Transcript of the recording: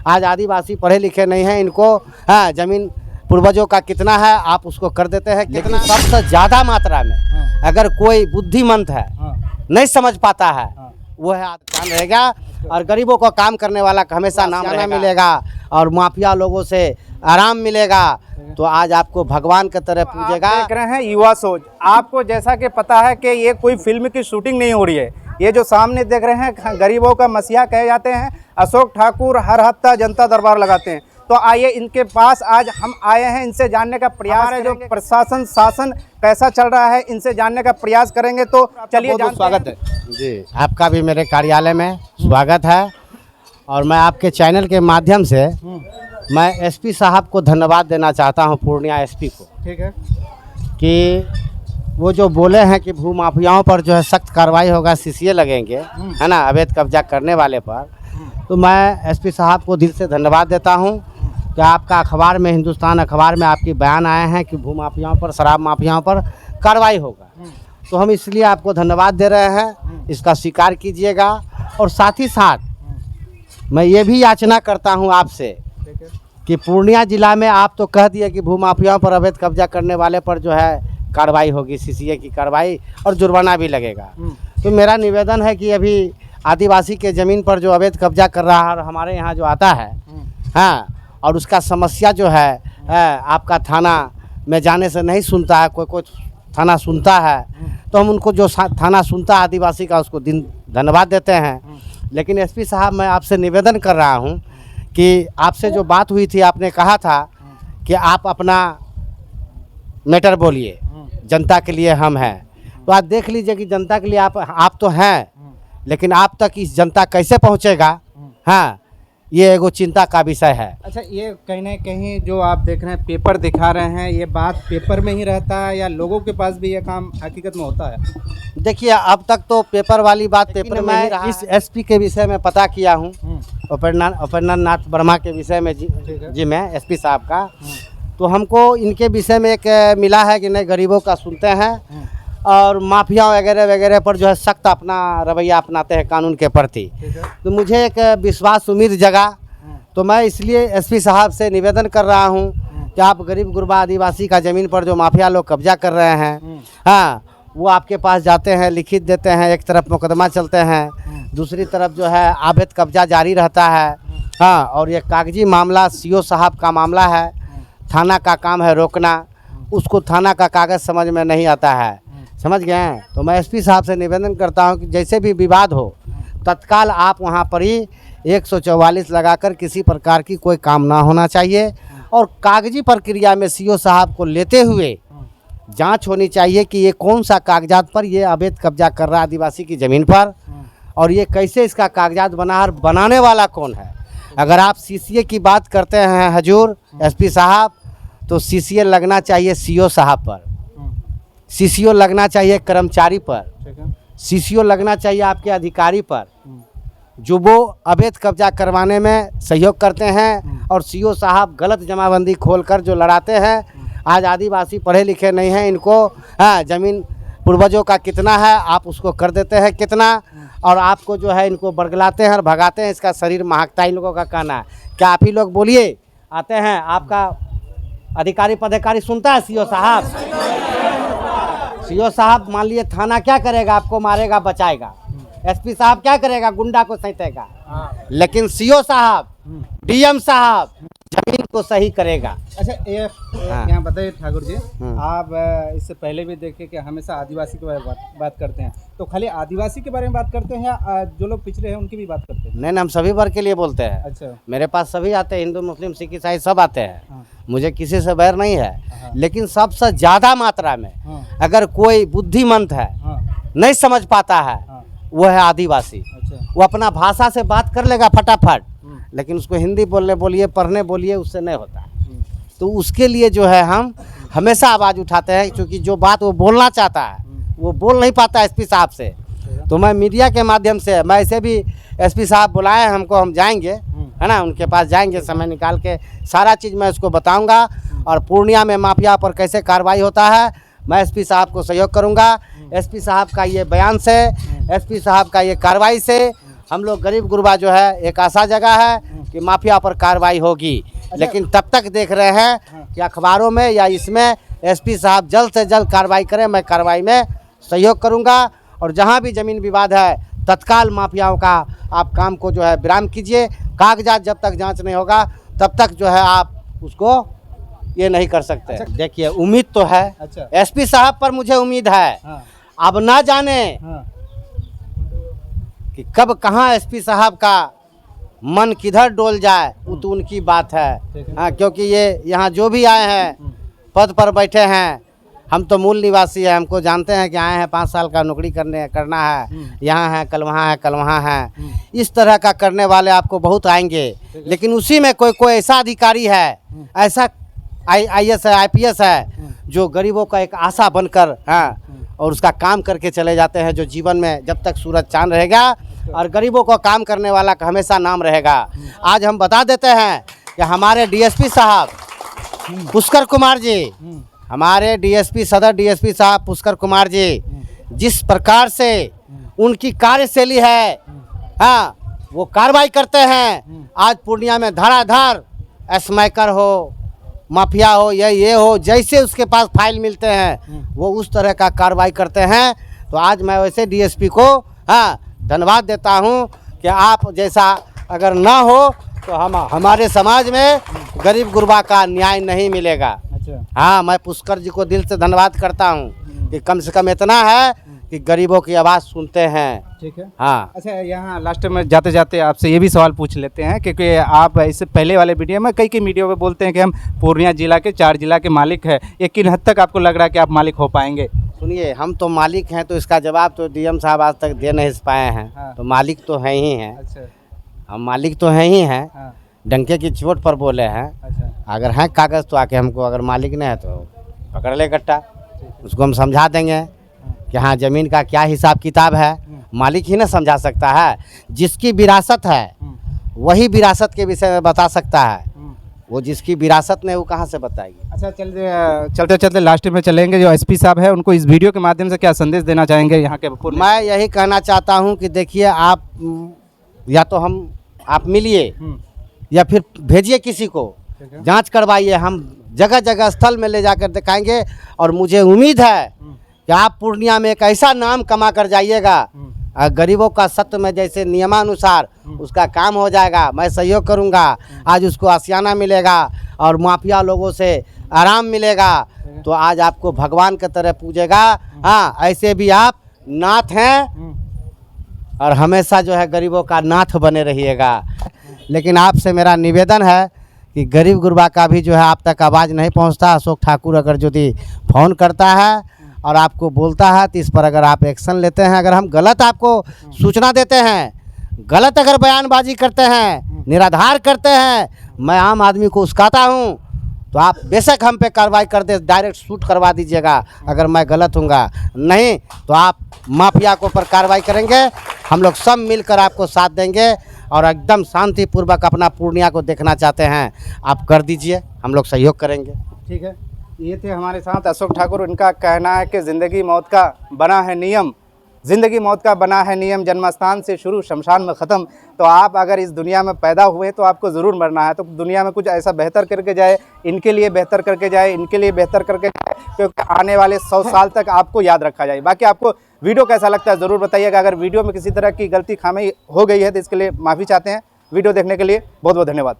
आज आदिवासी पढ़े लिखे नहीं हैं, इनको हाँ जमीन पूर्वजों का कितना है आप उसको कर देते हैं, लेकिन सबसे ज़्यादा मात्रा में अगर कोई बुद्धिमंत है नहीं समझ पाता है वो है आसान रहेगा और गरीबों को काम करने वाला का हमेशा नाम मिलेगा और माफिया लोगों से आराम मिलेगा। तो आज आपको भगवान की तरह पूजेगा। देख रहे हैं युवा सोच। आपको जैसा कि पता है कि ये कोई फिल्म की शूटिंग नहीं हो रही है। ये जो सामने देख रहे हैं गरीबों का मसीहा कहे जाते हैं अशोक ठाकुर हर हफ्ता जनता दरबार लगाते हैं। तो आइए इनके पास आज हम आए हैं, इनसे जानने का प्रयास है जो प्रशासन शासन कैसा चल रहा है इनसे जानने का प्रयास करेंगे। तो चलिए स्वागत है जी, आपका भी मेरे कार्यालय में स्वागत है। और मैं आपके चैनल के माध्यम से मैं एसपी साहब को धन्यवाद देना चाहता हूं, पूर्णिया एसपी को। ठीक है कि वो जो बोले हैं कि भू माफियाओं पर जो है सख्त कार्रवाई होगा, सीसीए लगेंगे, है ना, अवैध कब्जा करने वाले पर। तो मैं एसपी साहब को दिल से धन्यवाद देता हूं कि आपका अखबार में, हिंदुस्तान अखबार में आपकी बयान आए हैं कि भू माफियाओं पर, शराब माफियाओं पर कार्रवाई होगा। तो हम इसलिए आपको धन्यवाद दे रहे हैं, इसका स्वीकार कीजिएगा। और साथ ही साथ मैं ये भी याचना करता हूँ आपसे कि पूर्णिया जिला में आप तो कह दिए कि भू माफियाओं पर अवैध कब्जा करने वाले पर जो है कार्रवाई होगी, सीसीए की कार्रवाई और जुर्माना भी लगेगा। तो मेरा निवेदन है कि अभी आदिवासी के ज़मीन पर जो अवैध कब्जा कर रहा है और हमारे यहाँ जो आता है हाँ, और उसका समस्या जो है आपका थाना में जाने से नहीं सुनता है, कोई थाना सुनता है। तो हम उनको जो थाना सुनता है आदिवासी का उसको धन्यवाद देते हैं। लेकिन एसपी साहब मैं आपसे निवेदन कर रहा हूँ कि आपसे जो बात हुई थी, आपने कहा था कि आप अपना मैटर बोलिए, जनता के लिए हम हैं। तो आप देख लीजिए कि जनता के लिए आप तो हैं, लेकिन आप तक इस जनता कैसे पहुंचेगा, हाँ, ये एगो चिंता का विषय है। अच्छा, ये कहीं ना कहीं जो आप देख रहे हैं पेपर दिखा रहे हैं, ये बात पेपर में ही रहता है या लोगों के पास भी ये काम हकीकत में होता है? देखिए, अब तक तो पेपर वाली बात पेपर में ही रहा। इस एसपी के विषय में पता किया हूँ, उपेंद्र नाथ वर्मा के विषय में जी मैं एसपी साहब का। तो हमको इनके विषय में एक मिला है कि नहीं, गरीबों का सुनते हैं और माफिया वगैरह वगैरह पर जो है सख्त अपना रवैया अपनाते हैं कानून के प्रति। तो मुझे एक विश्वास उम्मीद जगा। तो मैं इसलिए एसपी साहब से निवेदन कर रहा हूं कि आप गरीब गुरबा आदिवासी का ज़मीन पर जो माफिया लोग कब्जा कर रहे हैं हाँ, वो आपके पास जाते हैं, लिखित देते हैं, एक तरफ मुकदमा चलते हैं, दूसरी तरफ जो है अवैध कब्जा जारी रहता है हाँ। और ये कागजी मामला सीओ साहब का मामला है, थाना का काम है रोकना, उसको थाना का कागज़ समझ में नहीं आता है, समझ गए हैं। तो मैं एसपी साहब से निवेदन करता हूं कि जैसे भी विवाद हो तत्काल आप वहां पर ही 144 लगाकर किसी प्रकार की कोई काम ना होना चाहिए और कागजी प्रक्रिया में सीओ साहब को लेते हुए जांच होनी चाहिए कि ये कौन सा कागजात पर ये अवैध कब्जा कर रहा है आदिवासी की ज़मीन पर और ये कैसे इसका कागजात बना और बनाने वाला कौन है। अगर आप सीसीए की बात करते हैं हजूर एसपी साहब, तो सीसीए लगना चाहिए सीओ साहब पर, सीसीओ लगना चाहिए कर्मचारी पर, सीसीओ लगना चाहिए आपके अधिकारी पर जो वो अवैध कब्जा करवाने में सहयोग करते हैं। और सीओ साहब गलत जमाबंदी खोलकर जो लड़ाते हैं, आज आदिवासी पढ़े लिखे नहीं हैं, इनको हाँ ज़मीन पूर्वजों का कितना है आप उसको कर देते हैं कितना, और आपको जो है इनको बरगलाते हैं और भगाते हैं। इसका शरीर महकता इन लोगों का कहना है। क्या आप ही लोग बोलिए, आते हैं आपका अधिकारी पदाधिकारी सुनता है सीओ साहब? सीओ साहब मान लिए थाना क्या करेगा, आपको मारेगा बचाएगा। एसपी साहब क्या करेगा, गुंडा को सैतेगा। लेकिन सीओ साहब, डीएम साहब जमीन को सही करेगा। अच्छा, यहाँ बताइए ठाकुर जी, आप इससे पहले भी देखे कि हमेशा आदिवासी के बारे में बात करते हैं, तो खाली आदिवासी के बारे में बात करते हैं या जो लोग पिछड़े हैं उनकी भी बात करते हैं? नहीं, हम सभी वर्ग के लिए बोलते हैं। अच्छा, मेरे पास सभी आते हैं, हिंदू मुस्लिम सिख ईसाई सब आते हैं। मुझे किसी से बैर नहीं है, लेकिन सबसे ज़्यादा मात्रा में अगर कोई बुद्धिमंत है नहीं समझ पाता है वो है आदिवासी। वो अपना भाषा से बात कर लेगा फटाफट, लेकिन उसको हिंदी बोलने बोलिए, पढ़ने बोलिए, उससे नहीं होता। तो उसके लिए जो है हम हमेशा आवाज़ उठाते हैं, क्योंकि जो बात वो बोलना चाहता है वो बोल नहीं पाता एसपी साहब से। तो मैं मीडिया के माध्यम से, मैं ऐसे भी एसपी साहब बुलाए हैं हमको, हम जाएंगे है ना, उनके पास जाएंगे, समय निकाल के सारा चीज़ मैं उसको बताऊंगा। और पूर्णिया में माफिया पर कैसे कार्रवाई होता है मैं एसपी साहब को सहयोग करूंगा। एसपी साहब का ये बयान से, एसपी साहब का ये कार्रवाई से हम लोग गरीब गुरबा जो है एक आशा जगह है कि माफिया पर कार्रवाई होगी। लेकिन तब तक देख रहे हैं कि अखबारों में या इसमें एसपी साहब जल्द से जल्द कार्रवाई करें। मैं कार्रवाई में सहयोग करूंगा और जहां भी ज़मीन विवाद है तत्काल माफियाओं का आप काम को जो है विराम कीजिए। कागजात जब तक जांच नहीं होगा तब तक जो है आप उसको ये नहीं कर सकते। अच्छा। देखिए उम्मीद तो है, अच्छा। एसपी साहब पर मुझे उम्मीद है। हाँ। अब ना जाने कि कब कहाँ एसपी साहब का मन किधर डोल जाए, वो तो उनकी बात है। हाँ, क्योंकि ये यहाँ जो भी आए हैं पद पर बैठे हैं, हम तो मूल निवासी हैं, हमको जानते हैं कि आए हैं 5 साल का नौकरी करना है, यहाँ है कल वहाँ है कल वहाँ है। इस तरह का करने वाले आपको बहुत आएंगे, लेकिन उसी में कोई ऐसा अधिकारी है, ऐसा IAS है, IPS है, जो गरीबों का एक आशा बनकर और उसका काम करके चले जाते हैं, जो जीवन में जब तक सूरज चांद रहेगा और गरीबों को काम करने वाला का हमेशा नाम रहेगा। आज हम बता देते हैं कि हमारे DSP साहब पुष्कर कुमार जी, हमारे DSP सदर DSP साहब पुष्कर कुमार जी, जिस प्रकार से उनकी कार्यशैली है, हाँ, वो कार्रवाई करते हैं। आज पूर्णिया में धड़ाधड़ स्मैकर हो, माफिया हो, ये हो, जैसे उसके पास फाइल मिलते हैं वो उस तरह का कार्रवाई करते हैं। तो आज मैं वैसे DSP को धन्यवाद देता हूं कि आप जैसा अगर ना हो तो हमारे समाज में गरीब गुरबा का न्याय नहीं मिलेगा। अच्छा। हाँ, मैं पुष्कर जी को दिल से धन्यवाद करता हूं कि कम से कम इतना है कि गरीबों की आवाज़ सुनते हैं। ठीक है। हाँ। अच्छा, यहाँ लास्ट में जाते जाते आपसे ये भी सवाल पूछ लेते हैं क्योंकि आप इससे पहले वाले वीडियो में कई वीडियो में बोलते हैं कि हम पूर्णिया जिला के 4 जिला के मालिक हैं। ये किन हद तक आपको लग रहा है कि आप मालिक हो पाएंगे? सुनिए, हम तो मालिक हैं, तो इसका जवाब तो DM साहब आज तक दे नहीं पाए हैं। हाँ। तो मालिक तो हैं ही हैं। अच्छा। हम मालिक तो हैं ही हैं। हाँ। डंके की चोट पर बोले हैं। अच्छा। अगर हैं कागज़ तो आके हमको, अगर मालिक नहीं है तो पकड़ ले गट्टा, उसको हम समझा देंगे कि हाँ ज़मीन का क्या हिसाब किताब है। मालिक ही ना समझा सकता है, जिसकी विरासत है वही विरासत के विषय में बता सकता है। वो जिसकी विरासत नहीं वो कहाँ से बताएगी। अच्छा, चलते चलते लास्ट में चलेंगे, जो SP साहब है उनको इस वीडियो के माध्यम से क्या संदेश देना चाहेंगे यहाँ के? मैं यही कहना चाहता हूँ कि देखिए, आप या तो आप मिलिए या फिर भेजिए किसी को, जांच करवाइए। हम जगह जगह स्थल में ले जाकर दिखाएंगे और मुझे उम्मीद है कि आप पूर्णिया में एक ऐसा नाम कमा कर जाइएगा, गरीबों का सत्य में जैसे नियमानुसार उसका काम हो जाएगा। मैं सहयोग करूंगा। आज उसको आशियाना मिलेगा और माफिया लोगों से आराम मिलेगा, तो आज आपको भगवान की तरह पूजेगा। हाँ, ऐसे भी आप नाथ हैं और हमेशा जो है गरीबों का नाथ बने रहिएगा। लेकिन आपसे मेरा निवेदन है कि गरीब गुरबा का भी जो है आप तक आवाज़ नहीं पहुंचता। अशोक ठाकुर अगर यदि फ़ोन करता है और आपको बोलता है तो इस पर अगर आप एक्शन लेते हैं, अगर हम गलत आपको सूचना देते हैं, गलत अगर बयानबाजी करते हैं, निराधार करते हैं, मैं आम आदमी को उस्काता हूं, तो आप बेशक हम पे कार्रवाई कर दे, डायरेक्ट शूट करवा दीजिएगा अगर मैं गलत हूँगा। नहीं तो आप माफिया को पर कार्रवाई करेंगे, हम लोग सब मिलकर आपको साथ देंगे और एकदम शांतिपूर्वक अपना पूर्णिया को देखना चाहते हैं, आप कर दीजिए, हम लोग सहयोग करेंगे। ठीक है। ये थे हमारे साथ अशोक ठाकुर। इनका कहना है कि ज़िंदगी मौत का बना है नियम, ज़िंदगी मौत का बना है नियम, जन्मस्थान से शुरू शमशान में ख़त्म। तो आप अगर इस दुनिया में पैदा हुए तो आपको ज़रूर मरना है, तो दुनिया में कुछ ऐसा बेहतर करके जाए, इनके लिए बेहतर करके जाए, इनके लिए बेहतर करके जाए, क्योंकि आने वाले 100 साल तक आपको याद रखा जाए। बाकी आपको वीडियो कैसा लगता है ज़रूर बताइएगा। अगर वीडियो में किसी तरह की गलती खामी हो गई है तो इसके लिए माफ़ी चाहते हैं। वीडियो देखने के लिए बहुत बहुत धन्यवाद।